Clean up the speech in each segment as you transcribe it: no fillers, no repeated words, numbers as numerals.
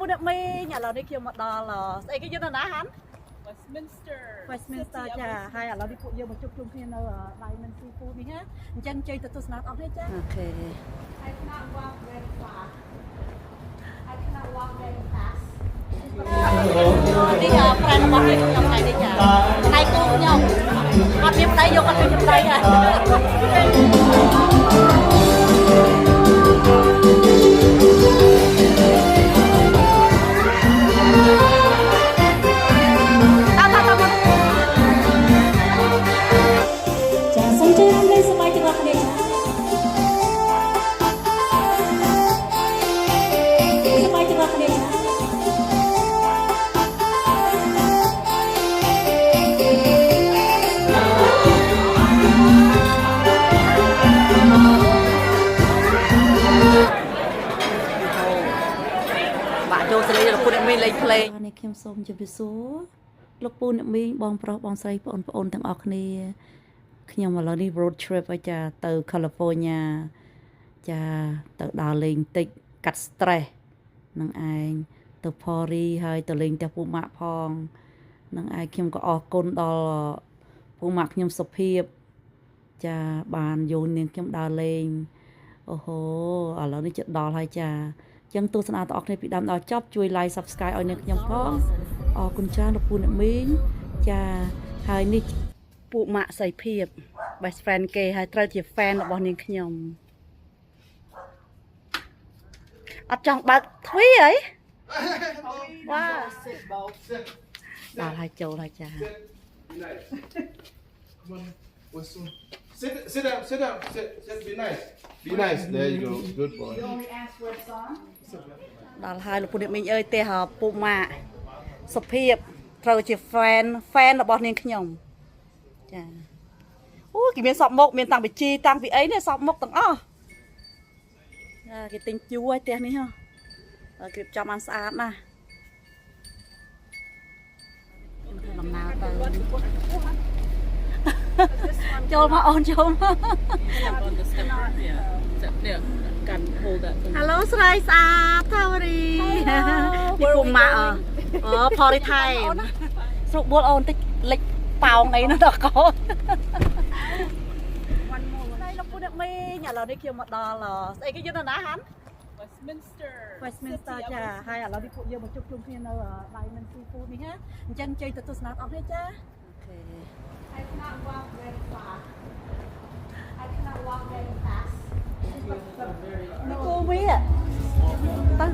ពួកអ្នកមីងឥឡូវនេះខ្ញុំមកដល់ស្អីគេយើងនៅណាហាន់ Westminster ចាហើយឥឡូវនេះពួកយើងមកជួបជុំគ្នានៅ Diamond Seafood នេះណាអញ្ចឹងជ័យទៅទស្សនាអស់នេះចាអូខេ I cannot walk very far I cannot walk very fast នេះប្រែរបស់ខ្ញុំថ្ងៃនេះចាថ្ងៃគូខ្ញុំអត់មានប្តីយកអត់មានប្តីហ่ะនេះខ្ញុំសូមជម្រាបសួរលោកពូអ្នកមីងបងប្រុសបងស្រីបងប្អូនទាំងអស់គ្នាខ្ញុំឥឡូវនេះ road trip ឲ្យចាទៅ California ចាទៅដើរលេងតិចកាត់ stress នឹងឯងទៅ Pori ហើយទៅលេងផ្ទះពូម៉ាក់ផងនឹងឯងខ្ញុំក៏អរគុណដល់ពូម៉ាក់ខ្ញុំសុភាពចាបានយកនាងខ្ញុំដើរលេងអូហូឥឡូវនេះជិតដល់ហើយចាចឹងទស្សនាទាំងអស់គ្នាពីដើមដល់ចប់ជួយ like subscribe ឲ្យនាងខ្ញុំផងអរគុណច្រើនលោកពូអ្នកមីងចាហើយនេះពួកម៉ាក់សៃភាព best friend គេហើយត្រូវជា fan របស់នាងខ្ញុំអត់ចង់បើកទ្វារអីវ៉ាដល់ហើយចូលហើយចា Sit down. Be nice. Be nice. There you go. Good boy. ដល់ហើយលោកពូអ្នកមីងអើយទេពូម៉ាក់សុភាពត្រូវជា fan របស់នាងខ្ញុំចាអូគេមានសពមុខមានតាំងពីជីតាំងពីអីនេះសពមុខទាំងអស់ចាគេទិញជួឲ្យផ្ទះនេះហ៎ហើយគេចំបានស្អាតណាស់ខ្ញុំធ្វើដំណើរទៅចូលមកអូនចូលមក Hello ស្រីស្អាតថាវរីនេះពូម៉ាក់Pori Time ស្រុកបួលអូនតិចលិចប៉ោងអីនោះដល់កូនហើយលោកពូអ្នកមីងឥឡូវនេះខ្ញុំមកដល់ស្អីគេយើងនៅណាហាន់ Westminster ចាហើយឥឡូវនេះពួកយើងមកជួបជុំគ្នានៅ Diamond Seafood នេះណាអញ្ចឹងជ័យទៅទស្សនាអស់នេះចាអូខេ I cannot walk very far I cannot walk very fast នៅគូវាតា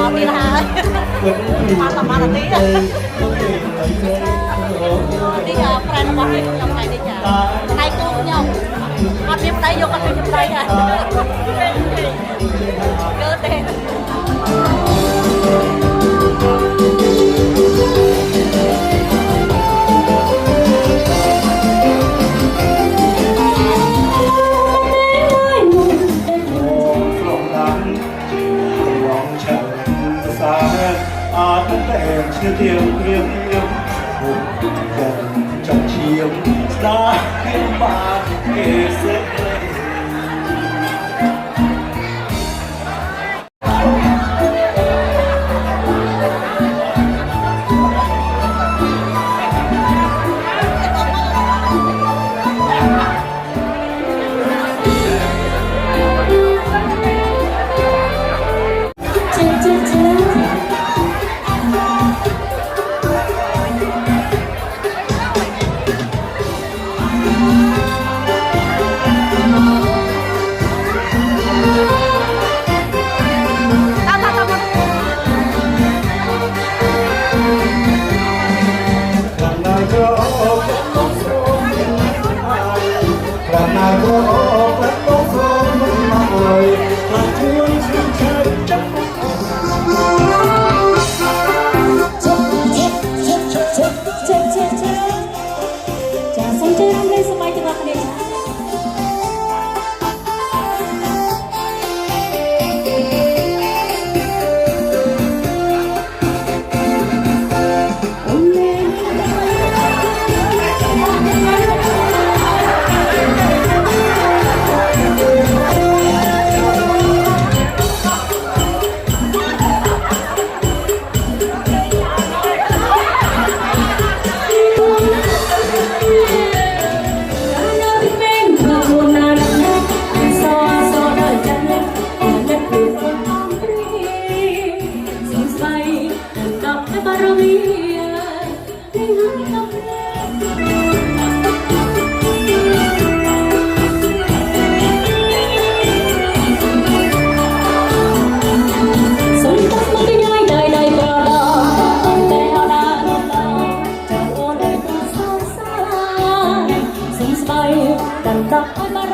មកទៀតហើយមកតាមមកទីនេះប្រែរបស់ខ្ញុំថ្ងៃនេះចាថ្ងៃគូខ្ញុំអត់មានប្តីយកអត់មានប្តីហ่ะកើទេ Chiều thiêng hùng dần trong chiều đã khiến ba kề xếp lên กันดอกเอามา